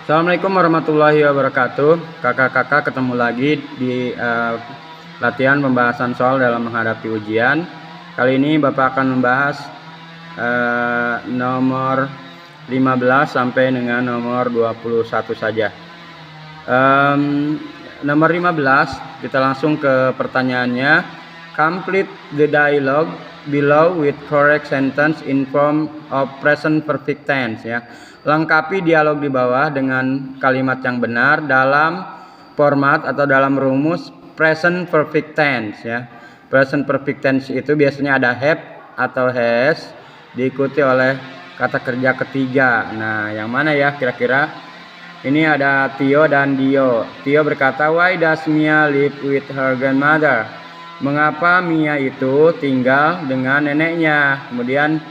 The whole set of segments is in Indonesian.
Assalamualaikum warahmatullahi wabarakatuh. Kakak-kakak ketemu lagi di latihan pembahasan soal dalam menghadapi ujian. Kali ini Bapak akan membahas nomor 15 sampai dengan nomor 21 saja. Nomor 15 kita langsung ke pertanyaannya. Complete the dialogue below with correct sentence in form of present perfect tense, ya. Lengkapi dialog di bawah dengan kalimat yang benar dalam format atau dalam rumus present perfect tense, ya. Present perfect tense itu biasanya ada have atau has diikuti oleh kata kerja ketiga. Nah, yang mana ya kira-kira? Ini ada Tio dan Dio. Tio berkata, "Why does Mia live with her grandmother?" Mengapa Mia itu tinggal dengan neneknya? Kemudian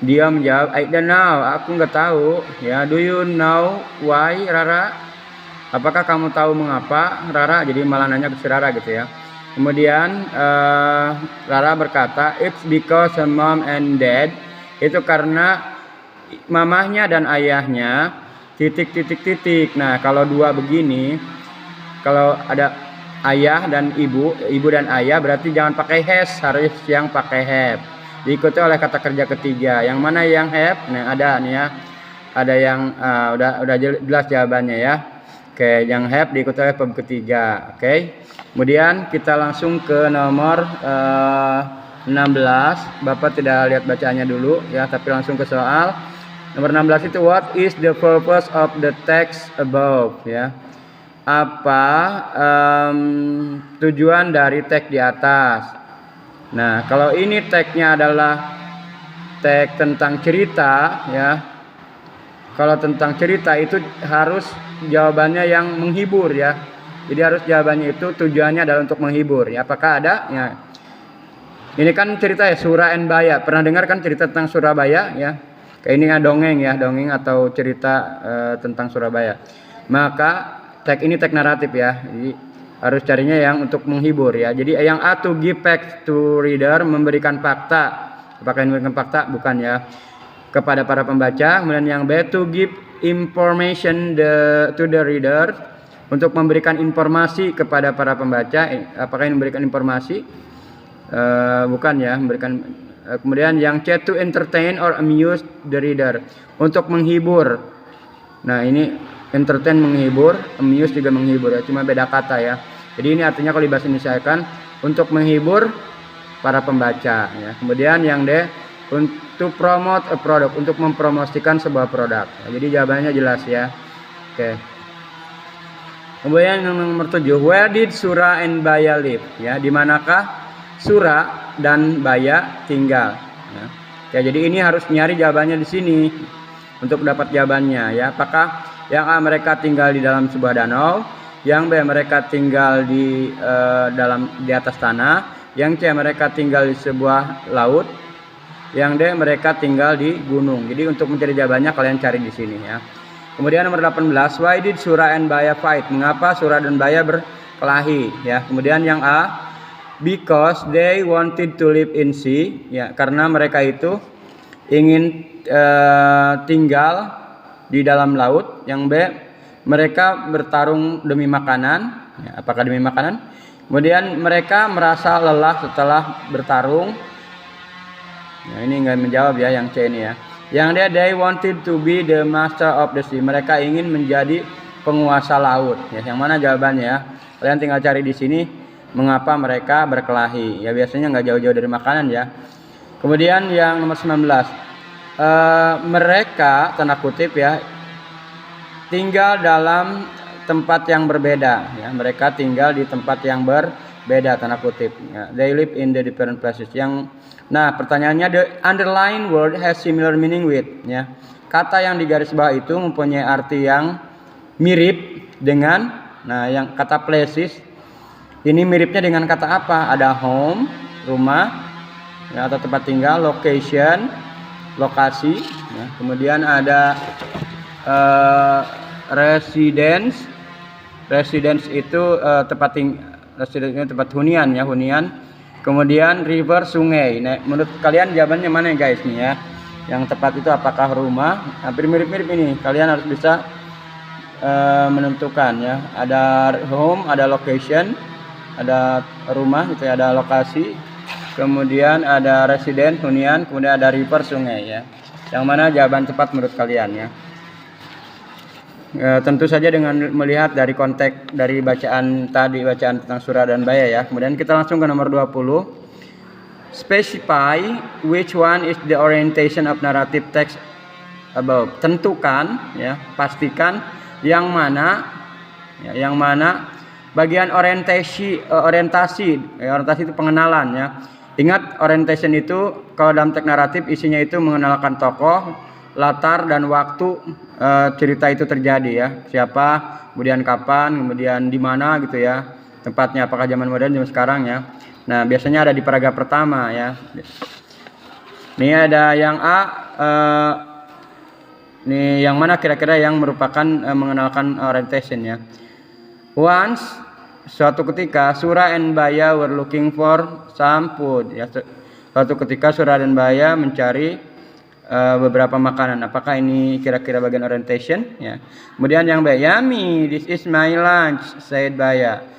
dia menjawab, "I don't know, aku nggak tahu." Ya, "Do you know why, Rara?" Apakah kamu tahu mengapa, Rara? Jadi malah nanya ke si Rara gitu ya. Kemudian Rara berkata, "It's because her mom and dad." Itu karena mamahnya dan ayahnya titik. Nah, kalau dua begini, kalau ada ayah dan ibu dan ayah, berarti jangan pakai has, harus yang pakai have. Diikuti oleh kata kerja ketiga. Yang mana yang have? Nah, ada nih ya. Ada yang udah jelas jawabannya ya. Oke, yang have diikuti oleh verb ketiga. Oke. Kemudian kita langsung ke nomor 16. Bapak tidak lihat bacaannya dulu ya, tapi langsung ke soal. Nomor 16 itu, what is the purpose of the text above, ya. Apa tujuan dari teks di atas? Nah, kalau ini teksnya adalah teks tentang cerita, ya. Kalau tentang cerita itu harus jawabannya yang menghibur, ya. Jadi harus jawabannya itu tujuannya adalah untuk menghibur, ya. Apakah ada? Ya. Ini kan cerita ya, Surah and Baya. Pernah dengar kan cerita tentang Surabaya, ya? Kayak ini ya, dongeng atau cerita tentang Surabaya. Maka teks ini teks naratif ya. Jadi harus carinya yang untuk menghibur ya. Jadi yang A, to give facts to reader, memberikan fakta. Apakah ini memberikan fakta? Bukan ya. Kepada para pembaca. Kemudian yang B, to give information to the reader, untuk memberikan informasi kepada para pembaca. Apakah ini memberikan informasi? Bukan ya, memberikan. Kemudian yang C, to entertain or amuse the reader, untuk menghibur. Nah, ini entertain menghibur, amuse juga menghibur ya, cuma beda kata ya. Jadi ini artinya kalau di bahasa Indonesia kan untuk menghibur para pembaca ya. Kemudian yang D, untuk promote a product, untuk mempromosikan sebuah produk. Ya, jadi jawabannya jelas ya. Oke. Kemudian yang nomor 7, where did Surah and Baya live? Ya, di manakah Surah dan Baya tinggal? Ya. Oke, jadi ini harus nyari jawabannya di sini untuk dapat jawabannya ya. Apakah yang A, mereka tinggal di dalam sebuah danau, yang B, mereka tinggal di atas tanah, yang C, mereka tinggal di sebuah laut, yang D, mereka tinggal di gunung. Jadi untuk mencari jawabannya kalian cari di sini ya. Kemudian nomor 18, why did Surah and Baya fight? Mengapa Surah dan Baya berkelahi ya. Kemudian yang A, because they wanted to live in sea, ya, karena mereka itu ingin tinggal di dalam laut. Yang B, mereka bertarung demi makanan, ya, apakah demi makanan? Kemudian mereka merasa lelah setelah bertarung. Nah, ini enggak menjawab ya yang C ini ya. Yang D, they wanted to be the master of the sea, mereka ingin menjadi penguasa laut ya. Yang mana jawabannya ya? Kalian tinggal cari di sini mengapa mereka berkelahi. Ya biasanya nggak jauh-jauh dari makanan ya. Kemudian yang nomor 19, mereka tanda kutip ya tinggal dalam tempat yang berbeda ya. Mereka tinggal di tempat yang berbeda tanda kutip ya. They live in the different places. Nah, pertanyaannya, the underlined word has similar meaning with ya. Kata yang di garis bawah itu mempunyai arti yang mirip dengan, nah, yang kata places ini miripnya dengan kata apa? Ada home, rumah ya, atau tempat tinggal, location, lokasi ya. Kemudian ada residence itu tempat hunian ya, hunian. Kemudian river, sungai. Nah, menurut kalian jawabannya mana guys nih ya? Yang tepat itu apakah rumah? Hampir mirip-mirip ini. Kalian harus bisa menentukan ya. Ada home, ada location, ada rumah gitu ya, ada lokasi, kemudian ada resident hunian, kemudian ada river sungai ya. Yang mana jawaban tepat menurut kalian ya? Tentu saja dengan melihat dari konteks dari bacaan tadi, bacaan tentang surah dan baya ya. Kemudian kita langsung ke nomor 20. Specify which one is the orientation of narrative text above. Tentukan ya, pastikan yang mana bagian orientasi itu pengenalan ya. Ingat, orientation itu kalau dalam teks naratif isinya itu mengenalkan tokoh, latar dan waktu cerita itu terjadi ya. Siapa, kemudian kapan, kemudian di mana gitu ya. Tempatnya apakah zaman modern, zaman sekarang ya. Nah, biasanya ada di paragraf pertama ya. Ini ada yang A, ini yang mana kira-kira yang merupakan mengenalkan orientation ya. Once, suatu ketika Surah and Baya were looking for some food ya. Suatu ketika Surah dan Baya mencari beberapa makanan. Apakah ini kira-kira bagian orientation ya. Kemudian yang B, yummy, this is my lunch, said Baya.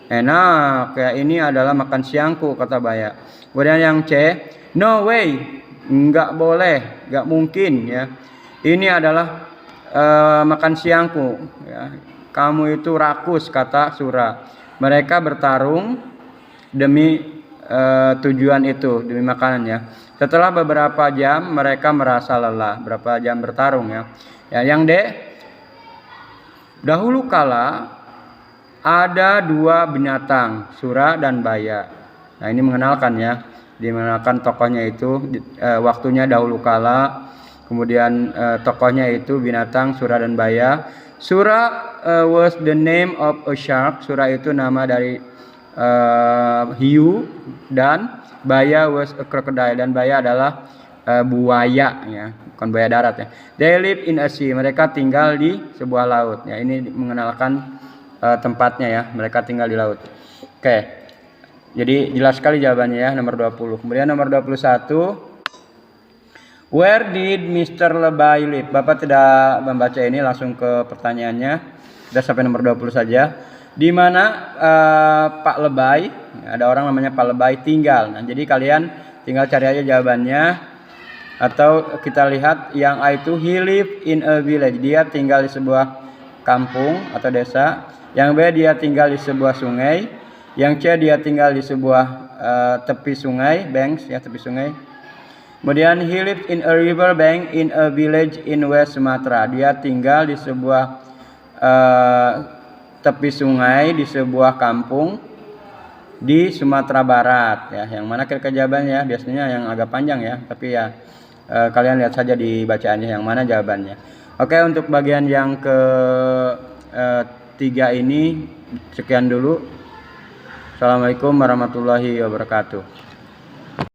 Enak ya, ini adalah makan siangku, kata Baya. Kemudian yang C, no way, enggak boleh, enggak mungkin ya. Ini adalah makan siangku ya. Kamu itu rakus, kata Surah. Mereka bertarung demi tujuan itu, demi makanan ya. Setelah beberapa jam mereka merasa lelah. Berapa jam bertarung ya. Yang D, dahulu kala ada dua binatang, Surah dan Baya. Nah, ini mengenalkan ya. Dimenalkan tokohnya itu waktunya dahulu kala. Kemudian tokohnya itu binatang Surah dan Baya. Surah was the name of a shark. Surah itu nama dari hiu, dan Baya was a crocodile, dan Baya adalah buaya ya, bukan buaya darat ya. They live in a sea. Mereka tinggal di sebuah laut ya. Ini mengenalkan tempatnya ya. Mereka tinggal di laut. Oke. Jadi jelas sekali jawabannya ya, nomor 20. Kemudian nomor 21. Where did Mr. Lebay live? Bapak tidak membaca ini, langsung ke pertanyaannya. Kita sampai nomor 20 saja. Di mana Pak Lebay, ada orang namanya Pak Lebay tinggal. Nah, jadi kalian tinggal cari aja jawabannya. Atau kita lihat yang A itu, he live in a village. Dia tinggal di sebuah kampung atau desa. Yang B, dia tinggal di sebuah sungai. Yang C, dia tinggal di sebuah tepi sungai, banks ya, tepi sungai. Kemudian he lived in a river bank in a village in West Sumatra. Dia tinggal di sebuah tepi sungai di sebuah kampung di Sumatera Barat ya. Yang mana kira-kira jawabannya? Biasanya yang agak panjang ya, tapi ya kalian lihat saja di bacaannya yang mana jawabannya. Oke, untuk bagian yang ke 3 ini sekian dulu. Assalamualaikum warahmatullahi wabarakatuh.